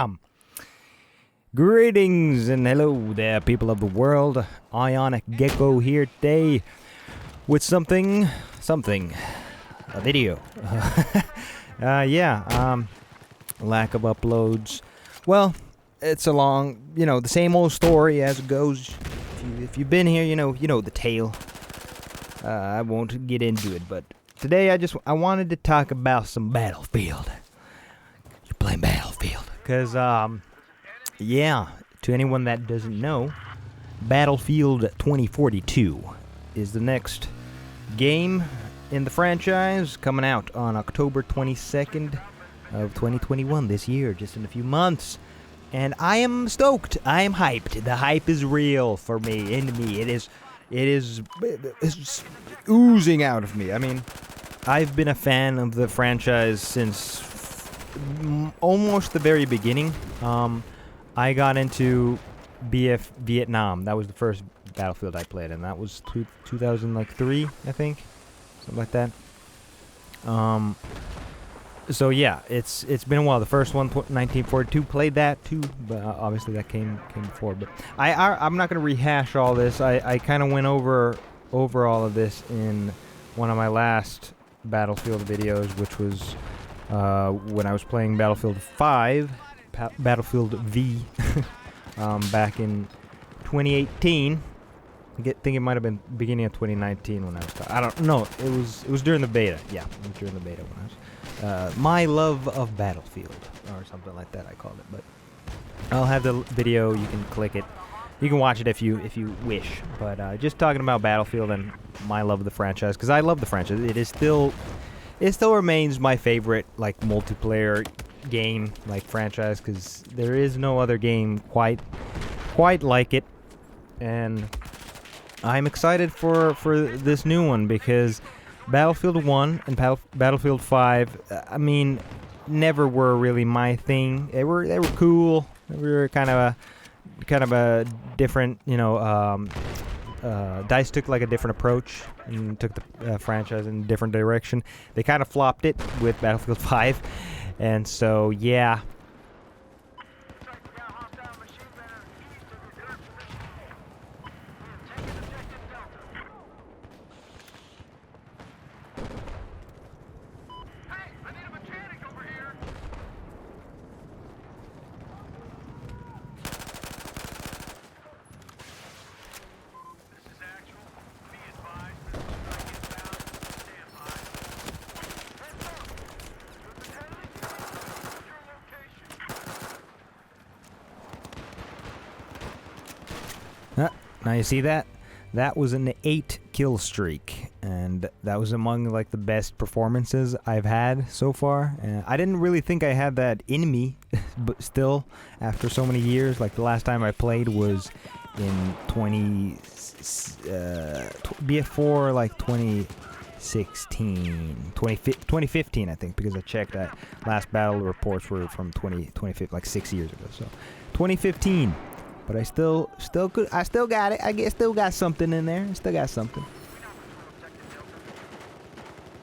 Bam! Greetings and hello there, people of the world. Ionic Gecko here today with a video. Lack of uploads. Well, it's a long, the same old story as it goes. If you've been here, you know the tale. I won't get into it, but today I wanted to talk about some Battlefield. You're playing Battlefield. Because, to anyone that doesn't know, Battlefield 2042 is the next game in the franchise, coming out on October 22nd of 2021 this year, just in a few months. And I am stoked. I am hyped. The hype is real for me, into me. It's oozing out of me. I mean, I've been a fan of the franchise since almost the very beginning. I got into Vietnam. That was the first Battlefield I played, and that was 2003, I think, something like that. So yeah, it's been a while. The first one, 1942, played that too, but obviously that came before. But I'm not gonna rehash all this. I kind of went over all of this in one of my last Battlefield videos, which was when I was playing Battlefield 5, Battlefield V, back in 2018. I think it might have been beginning of 2019 when I was. I don't know. It was during the beta. Yeah, it was during the beta when I was. My love of Battlefield, or something like that I called it. But I'll have the video. You can click it. You can watch it if you wish. But just talking about Battlefield and my love of the franchise, because I love the franchise. It still remains my favorite multiplayer game franchise, because there is no other game quite like it. And I'm excited for this new one, because Battlefield 1 and Battlefield 5, never were really my thing. They were cool. They were kind of a different, DICE took a different approach and took the franchise in a different direction. They kind of flopped it with Battlefield 5, and so yeah. Now you see that? That was an 8-kill streak, and that was among the best performances I've had so far. And I didn't really think I had that in me, but still, after so many years, the last time I played was in 2015, I think, because I checked that last battle reports were from 2015, 6 years ago. So 2015. But I still got it. I still got something in there. I still got something.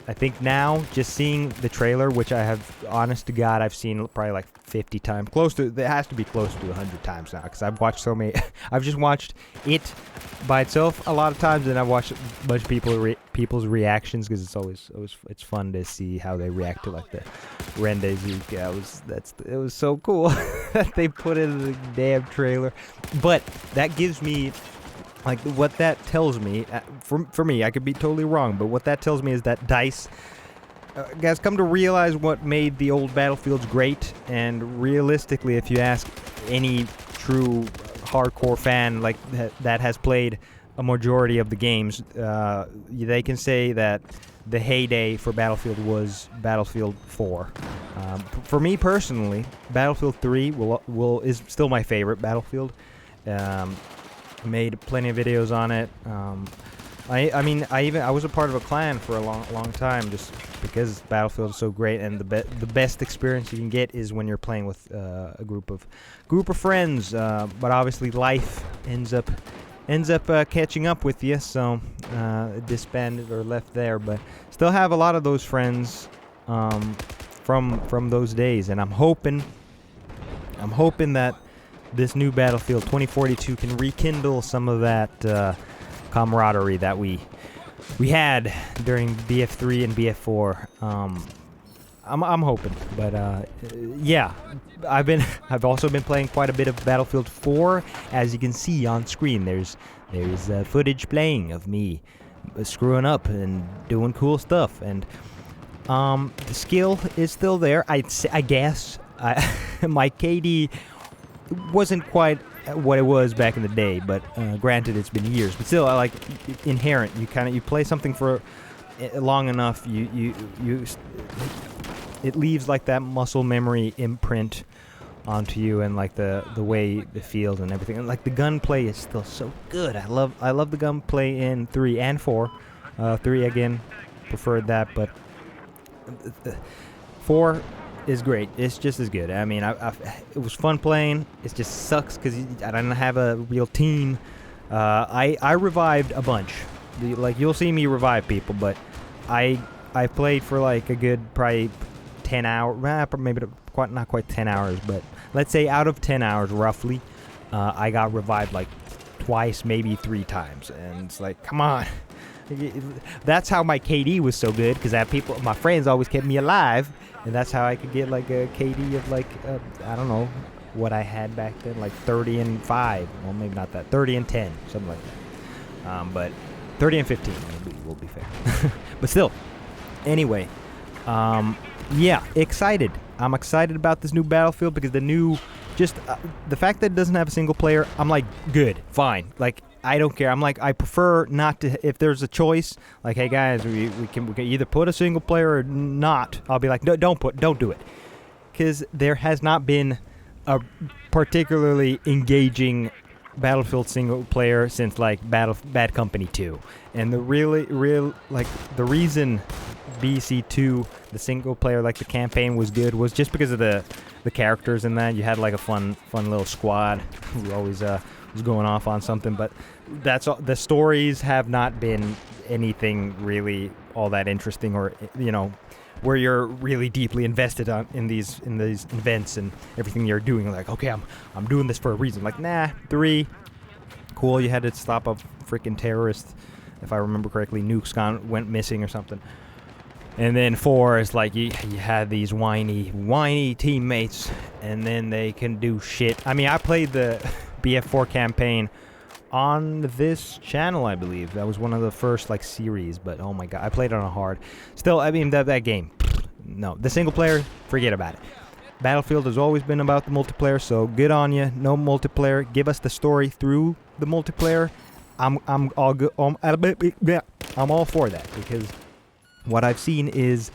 I think now, just seeing the trailer, which I have, honest to God, I've seen probably 50 times. It has to be close to 100 times now, because I've watched so many. I've just watched it by itself a lot of times, and I've watched a bunch of people's reactions, because it's fun to see how they react to the rendezvous. Yeah, it was so cool that they put it in the damn trailer. But that gives me. What that tells me, for me, I could be totally wrong, but what that tells me is that DICE has come to realize what made the old Battlefields great, and realistically, if you ask any true hardcore fan that has played a majority of the games, they can say that the heyday for Battlefield was Battlefield 4. For me personally, Battlefield 3 is still my favorite Battlefield. Made plenty of videos on it. I was a part of a clan for a long time, just because Battlefield is so great, and the best experience you can get is when you're playing with a group of friends. But obviously, life ends up catching up with you, so disbanded or left there. But still have a lot of those friends from those days, and I'm hoping I'm hoping that this new Battlefield 2042 can rekindle some of that camaraderie that we had during BF3 and BF4. I'm hoping, but yeah, I've also been playing quite a bit of Battlefield 4, as you can see on screen. There's footage playing of me screwing up and doing cool stuff, and the skill is still there. I guess my KD wasn't quite what it was back in the day, but granted, it's been years. But still, I like inherent. You play something for long enough, it leaves like that muscle memory imprint onto you, and like the way it feels and everything. And like the gunplay is still so good. I love the gunplay in 3 and 4. 3 again, preferred that, but 4 is great. It's just as good. I mean, it was fun playing. It just sucks because I don't have a real team. I revived a bunch. Like, you'll see me revive people, but I played for like a good probably 10 hours, maybe not quite 10 hours, but let's say out of 10 hours roughly, I got revived like twice, maybe 3 times, and it's like, come on. That's how my KD was so good, because my friends always kept me alive, and that's how I could get like a KD of like I don't know what I had back then, like 30 and 5. Well, maybe not that. 30 and 10, something like that. But 30 and 15 will be fair. But still, anyway, yeah, excited. I'm excited about this new Battlefield because the fact that it doesn't have a single player, I'm like, good, fine. Like, I don't care. I'm like, I prefer not to. If there's a choice, like, hey guys, we can either put a single player or not. I'll be like, no, don't do it, because there has not been a particularly engaging Battlefield single player since like Bad Company 2, and the reason BC2, the single player, like the campaign, was good was just because of the characters in that. You had like a fun little squad who always was going off on something, but that's all. The stories have not been anything really all that interesting, or where you're really deeply invested in these events and everything you're doing. Like, okay, I'm doing this for a reason. Like, nah. 3, cool. You had to stop a freaking terrorist, if I remember correctly. Nukes went missing or something. And then 4 is like you had these whiny teammates, and then they can do shit. I mean, I played the BF4 campaign on this channel, I believe. That was one of the first like series, but oh my god, I played it on hard. Still, I mean, that game, no. The single player, forget about it. Battlefield has always been about the multiplayer, so good on you. No multiplayer. Give us the story through the multiplayer. I'm all good. I'm all for that, because what I've seen is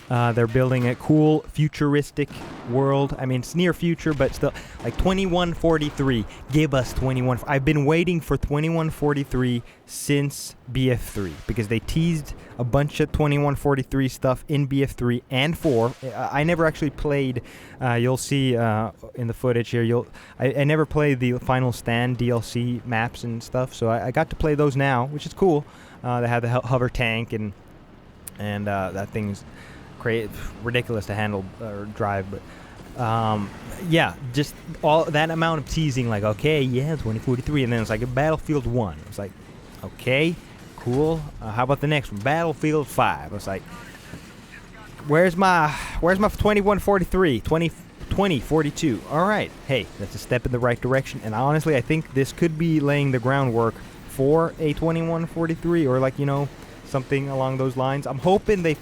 they're building a cool futuristic world. I mean, it's near future, but still, like 2143. Give us 21. I've been waiting for 2143 since BF3, because they teased a bunch of 2143 stuff in BF3 and 4. I never actually played. You'll see in the footage here. I never played the Final Stand DLC maps and stuff, so I got to play those now, which is cool. They have the hover tank and that thing's ridiculous to handle or drive, but yeah, just all that amount of teasing, like, okay, yeah, 2043, and then it's like a Battlefield 1. It's like, okay, cool. How about the next one, Battlefield 5? It's like, where's my 2143, 2042? All right, hey, that's a step in the right direction, and honestly, I think this could be laying the groundwork for a 2143, or like, something along those lines. I'm hoping they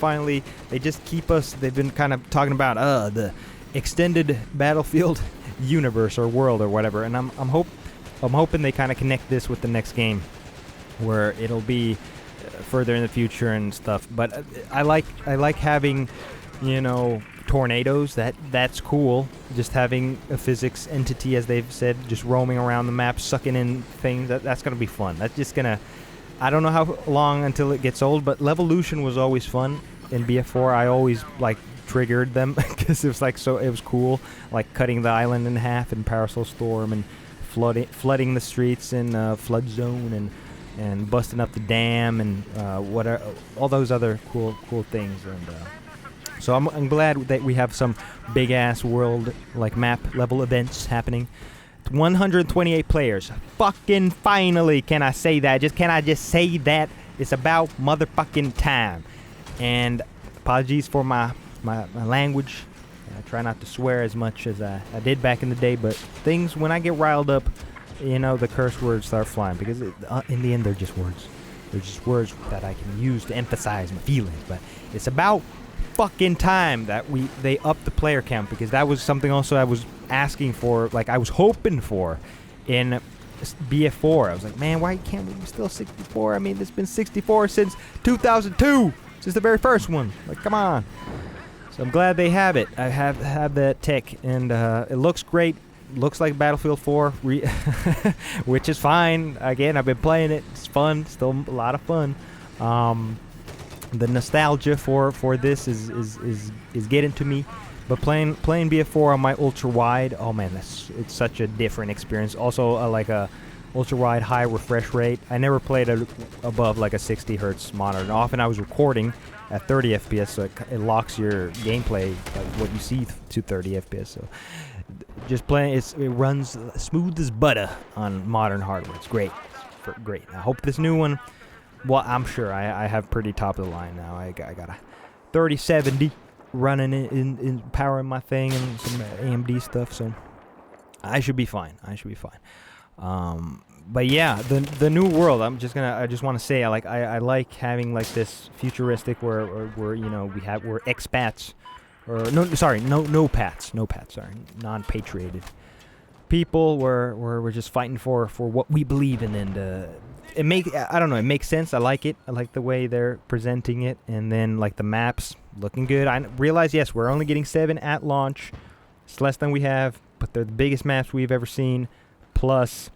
just keep us. They've been kind of talking about the extended Battlefield universe or world or whatever, and I'm hoping they kind of connect this with the next game, where it'll be further in the future and stuff. But I like having tornadoes. That's cool. Just having a physics entity, as they've said, just roaming around the map, sucking in things. That's gonna be fun. That's just gonna. I don't know how long until it gets old, but Levolution was always fun in BF4. I always like triggered them because it was like it was cool, like cutting the island in half in Parasol Storm, and flooding the streets in Flood Zone, and busting up the dam, and all those other cool things. And So I'm glad that we have some big-ass world, like, map-level events happening. 128 players. Fucking finally, can I say that? Can I just say that? It's about motherfucking time. And apologies for my language. I try not to swear as much as I did back in the day, but things, when I get riled up, you know, the curse words start flying, because in the end, they're just words. They're just words that I can use to emphasize my feelings. But it's about fucking time that they upped the player count, because that was something also I was asking for, like I was hoping for in BF4. I was like, man, why can't we still 64? I mean, it's been 64 since 2002, since the very first one. Like, come on. So I'm glad they have it. I have that tech, and it looks great. Looks like Battlefield 4, which is fine. Again, I've been playing it. It's fun. Still a lot of fun. The nostalgia for this is getting to me. But playing BF4 on my ultra wide, oh man, it's such a different experience. Also, like a ultra wide high refresh rate. I never played above like a 60 hertz monitor. Often I was recording at 30 FPS, so it locks your gameplay, like what you see, to 30 FPS. So just playing, it runs smooth as butter on modern hardware. It's great. It's great. I hope this new one, well, I'm sure I have pretty top of the line now. I got a 3070 running in powering my thing, and some AMD stuff, so I should be fine. But yeah, the new world. I just want to say, I like having like this futuristic where you know we're expats, or no pats, sorry, non-patrioted people. We're just fighting for what we believe in, and it makes sense. I like it. I like the way they're presenting it, and then like the maps looking good. I realize, yes, we're only getting 7 at launch. It's less than we have, but they're the biggest maps we've ever seen. Plus,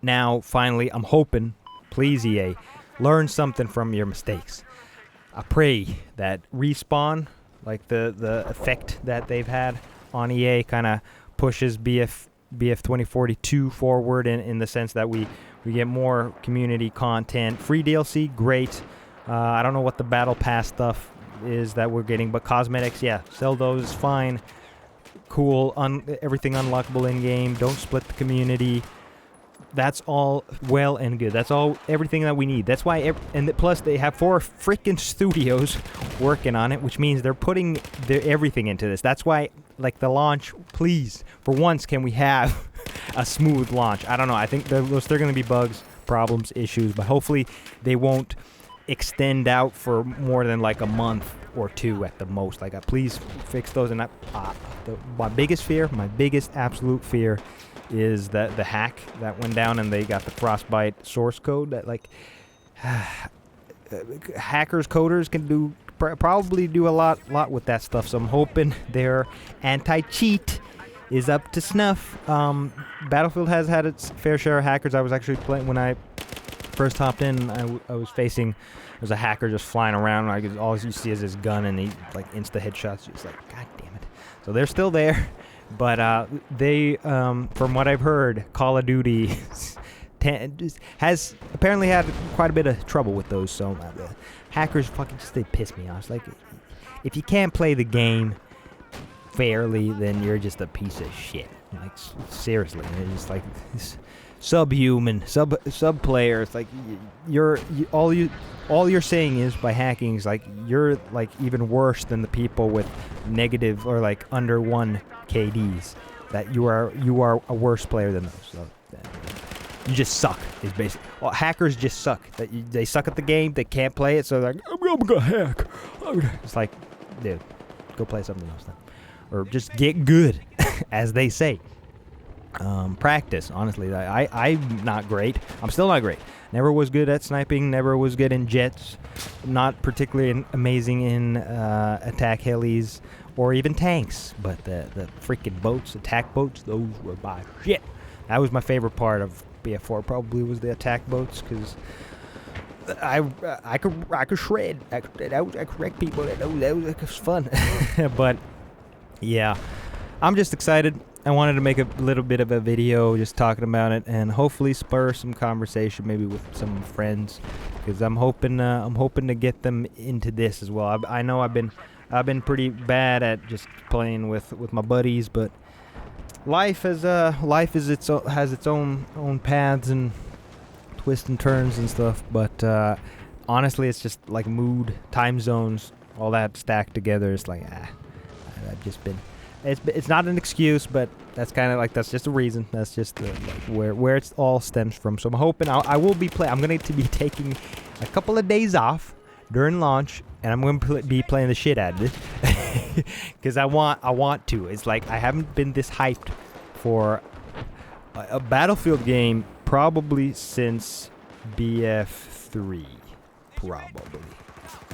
now finally, I'm hoping, please EA, learn something from your mistakes. I pray that Respawn, like the effect that they've had on EA, kind of pushes BF 2042 forward in the sense that we get more community content. Free DLC, great. I don't know what the Battle Pass stuff is that we're getting, but cosmetics, yeah, sell those, fine. Cool. Everything unlockable in-game. Don't split the community. That's all well and good. That's everything that we need. That's why, plus they have 4 freaking studios working on it, which means they're putting everything into this. That's why, like, the launch, please, for once, can we have a smooth launch? I don't know. I think there's still going to be bugs, problems, issues, but hopefully they won't extend out for more than like a month or 2 at the most. Like, please fix those. And my biggest absolute fear is that the hack that went down, and they got the Frostbite source code that, like, hackers, coders can probably do a lot with that stuff. So I'm hoping their anti-cheat is up to snuff. Battlefield has had its fair share of hackers. I was actually playing when I first hopped in. I was facing, there's a hacker just flying around. All you see is his gun, and he like insta headshots. It's like, god damn it. So they're still there, but they, from what I've heard, Call of Duty has apparently had quite a bit of trouble with those. So hackers they piss me off. It's like, if you can't play the game fairly, then you're just a piece of shit. Like, seriously, it's just like subhuman, sub player. It's like all you're saying is, by hacking, is like you're like even worse than the people with negative or like under 1 KDs. That you are a worse player than those. So you just suck. Is basically, well, hackers just suck. They suck at the game. They can't play it, so they're like, I'm gonna hack. It's like, dude, go play something else then, or just get good, as they say. Practice, honestly. I'm not great. I'm still not great. Never was good at sniping. Never was good in jets. Not particularly amazing in attack helis or even tanks. But the freaking boats, attack boats, those were my shit. That was my favorite part of BF4. Probably was the attack boats, because I could shred. I could wreck people. That was fun. But yeah, I'm just excited. I wanted to make a little bit of a video just talking about it, and hopefully spur some conversation, maybe with some friends, because I'm hoping to get them into this as well. I know I've been I've been pretty bad at just playing with my buddies, but life is has its own paths and twists and turns and stuff. But honestly, it's just like mood, time zones, all that stacked together. It's like I've just been. It's not an excuse, but that's kind of like that's just a reason. That's just like where it all stems from. So I'm hoping I will be I'm going to be taking a couple of days off during launch, and I'm going to be playing the shit out of it because I want to. It's like I haven't been this hyped for a Battlefield game probably since BF3, probably.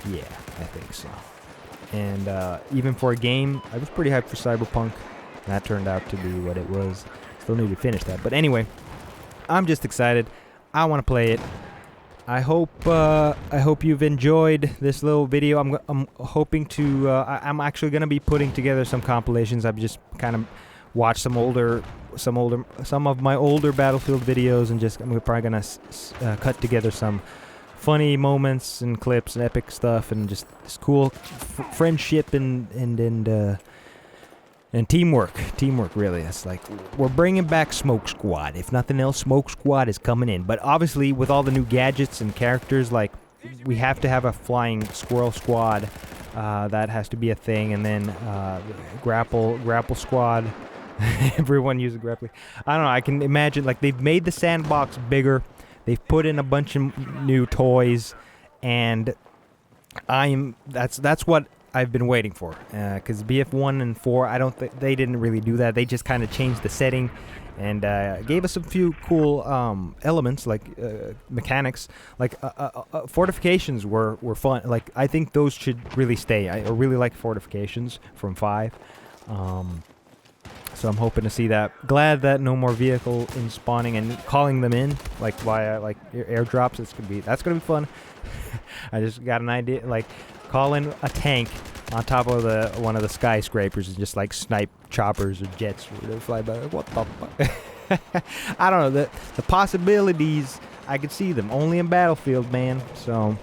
Yeah, I think so. And even for a game, I was pretty hyped for Cyberpunk. That turned out to be what it was. Still need to finish that. But anyway, I'm just excited. I want to play it. I hope you've enjoyed this little video. I'm hoping to. I'm actually gonna be putting together some compilations. I've just kind of watched some of my older Battlefield videos, and I'm probably gonna cut together some funny moments and clips and epic stuff and just cool friendship and teamwork really. It's like we're bringing back Smoke Squad. If nothing else, Smoke Squad is coming in. But obviously with all the new gadgets and characters, like we have to have a flying squirrel squad. That has to be a thing. And then grapple squad. Everyone uses grappling. I don't know, I can imagine like they've made the sandbox bigger. They've put in a bunch of new toys, and that's what I've been waiting for. Because BF1 and 4, I don't think they didn't really do that. They just kind of changed the setting and gave us a few cool elements like mechanics. Like fortifications were fun. Like I think those should really stay. I really like fortifications from 5. So I'm hoping to see that. Glad that no more vehicle in spawning and calling them in like via like airdrops. That's gonna be fun. I just got an idea, like call in a tank on top of one of the skyscrapers and just like snipe choppers or jets or fly by. What the fuck? I don't know, the possibilities. I could see them only in Battlefield, man. So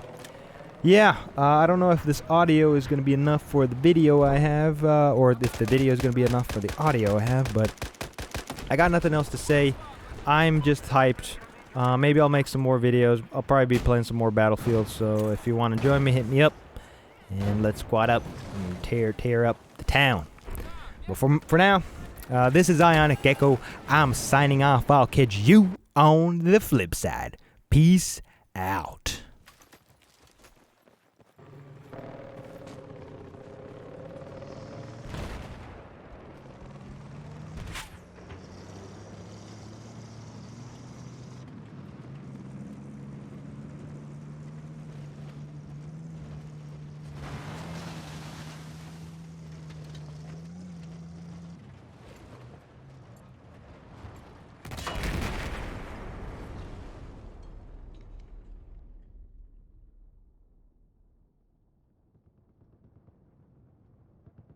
yeah, I don't know if this audio is going to be enough for the video I have, or if the video is going to be enough for the audio I have, but I got nothing else to say. I'm just hyped. Maybe I'll make some more videos. I'll probably be playing some more Battlefield, so if you want to join me, hit me up, and let's squad up and tear up the town. But for now, this is Ionic Gecko. I'm signing off. I'll catch you on the flip side. Peace out.